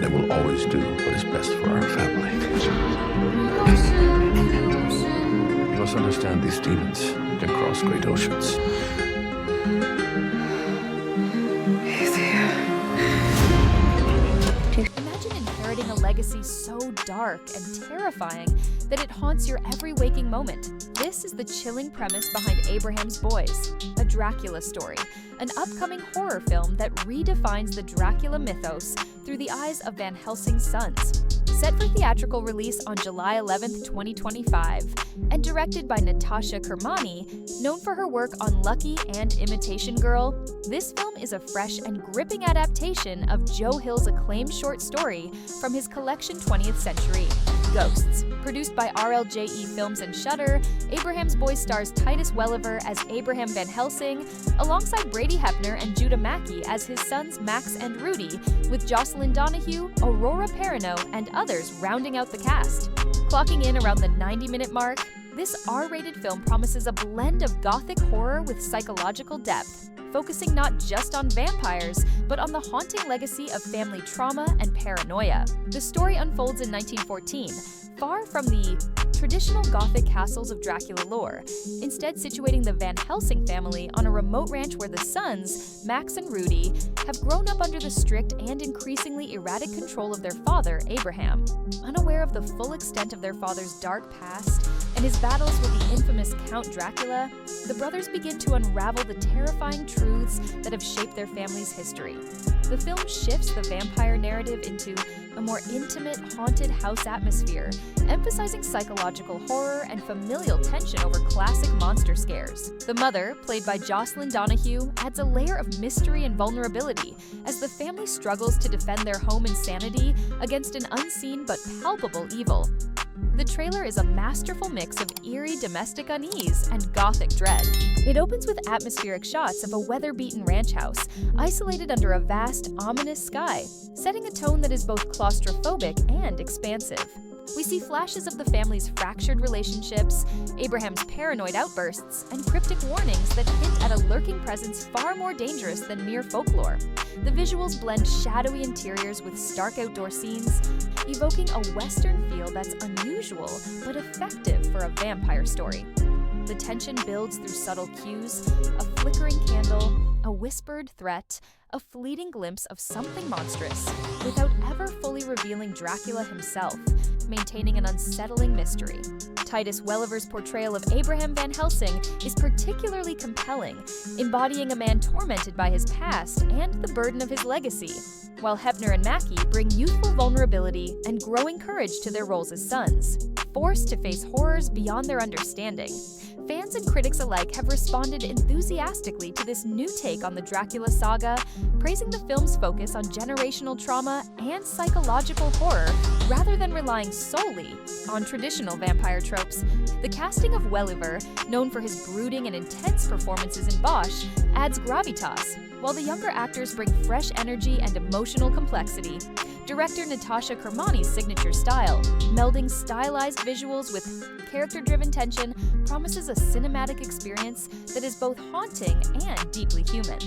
and I will always do what is best for our family. You must understand these demons can cross great oceans. Imagine inheriting a legacy so dark and terrifying that it haunts your every waking moment. This is the chilling premise behind Abraham's Boys, a Dracula story, an upcoming horror film that redefines the Dracula mythos through the eyes of Van Helsing's sons. Set for theatrical release on July 11, 2025, and directed by Natasha Kermani, known for her work on Lucky and Imitation Girl, this film is a fresh and gripping adaptation of Joe Hill's acclaimed short story from his collection 20th Century, Ghosts. Produced by RLJE Films and Shudder, Abraham's Boys stars Titus Welliver as Abraham Van Helsing, alongside Brady Hepner and Judah Mackey as his sons Max and Rudy, with Jocelyn Donahue, Aurora Perrineau, and others rounding out the cast. Clocking in around the 90-minute mark, this R-rated film promises a blend of Gothic horror with psychological depth, focusing not just on vampires, but on the haunting legacy of family trauma and paranoia. The story unfolds in 1914, far from the traditional Gothic castles of Dracula lore, instead situating the Van Helsing family on a remote ranch where the sons, Max and Rudy, have grown up under the strict and increasingly erratic control of their father, Abraham. Unaware of the full extent of their father's dark past and his battles with the infamous Count Dracula, the brothers begin to unravel the terrifying truths that have shaped their family's history. The film shifts the vampire narrative into a more intimate, haunted house atmosphere, emphasizing psychological horror and familial tension over classic monster scares. The mother, played by Jocelyn Donahue, adds a layer of mystery and vulnerability as the family struggles to defend their home and sanity against an unseen but palpable evil. The trailer is a masterful mix of eerie domestic unease and Gothic dread. It opens with atmospheric shots of a weather-beaten ranch house, isolated under a vast, ominous sky, setting a tone that is both claustrophobic and expansive. We see flashes of the family's fractured relationships, Abraham's paranoid outbursts, and cryptic warnings that hint at a lurking presence far more dangerous than mere folklore. The visuals blend shadowy interiors with stark outdoor scenes, evoking a Western feel that's unusual but effective for a vampire story. The tension builds through subtle cues, a flickering candle, a whispered threat, a fleeting glimpse of something monstrous, without ever fully revealing Dracula himself, maintaining an unsettling mystery. Titus Welliver's portrayal of Abraham Van Helsing is particularly compelling, embodying a man tormented by his past and the burden of his legacy, while Hepner and Mackey bring youthful vulnerability and growing courage to their roles as sons, forced to face horrors beyond their understanding. Fans and critics alike have responded enthusiastically to this new take on the Dracula saga, praising the film's focus on generational trauma and psychological horror rather than relying solely on traditional vampire tropes. The casting of Welliver, known for his brooding and intense performances in Bosch, adds gravitas, while the younger actors bring fresh energy and emotional complexity. Director Natasha Kermani's signature style, melding stylized visuals with character-driven tension, promises a cinematic experience that is both haunting and deeply human.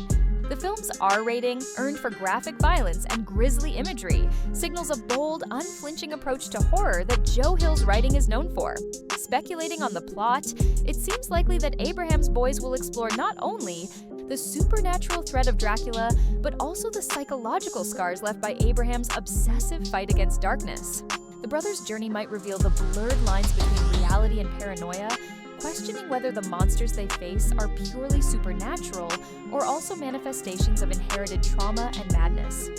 The film's R rating, earned for graphic violence and grisly imagery, signals a bold, unflinching approach to horror that Joe Hill's writing is known for. Speculating on the plot, it seems likely that Abraham's Boys will explore not only the supernatural threat of Dracula, but also the psychological scars left by Abraham's obsessive fight against darkness. The brothers' journey might reveal the blurred lines between reality and paranoia, questioning whether the monsters they face are purely supernatural or also manifestations of inherited trauma and madness.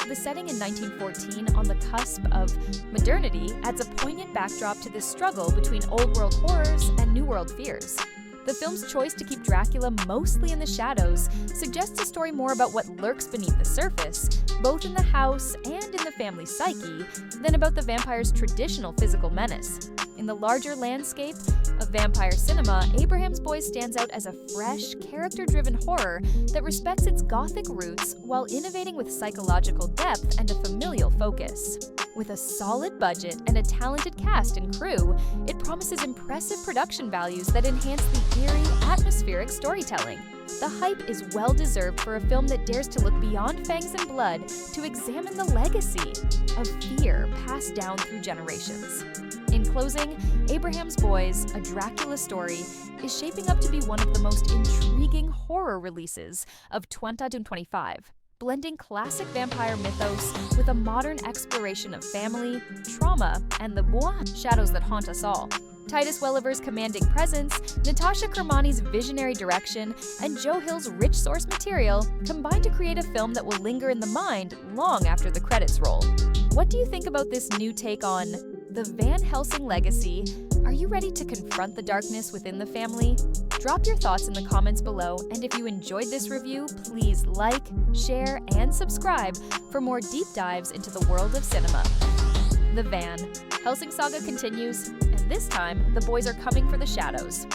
The setting in 1914, on the cusp of modernity, adds a poignant backdrop to this struggle between old-world horrors and new-world fears. The film's choice to keep Dracula mostly in the shadows suggests a story more about what lurks beneath the surface, both in the house and in the family psyche, than about the vampire's traditional physical menace. In the larger landscape of vampire cinema, Abraham's Boys stands out as a fresh, character-driven horror that respects its Gothic roots while innovating with psychological depth and a familial focus. With a solid budget and a talented cast and crew, it promises impressive production values that enhance the eerie, atmospheric storytelling. The hype is well-deserved for a film that dares to look beyond fangs and blood to examine the legacy of fear passed down through generations. In closing, Abraham's Boys, A Dracula Story, is shaping up to be one of the most intriguing horror releases of 2025, blending classic vampire mythos with a modern exploration of family, trauma, and the shadows that haunt us all. Titus Welliver's commanding presence, Natasha Kermani's visionary direction, and Joe Hill's rich source material combine to create a film that will linger in the mind long after the credits roll. What do you think about this new take on the Van Helsing legacy? Are you ready to confront the darkness within the family? Drop your thoughts in the comments below, and if you enjoyed this review, please like, share, and subscribe for more deep dives into the world of cinema. The Van Helsing saga continues, and this time, the boys are coming for the shadows.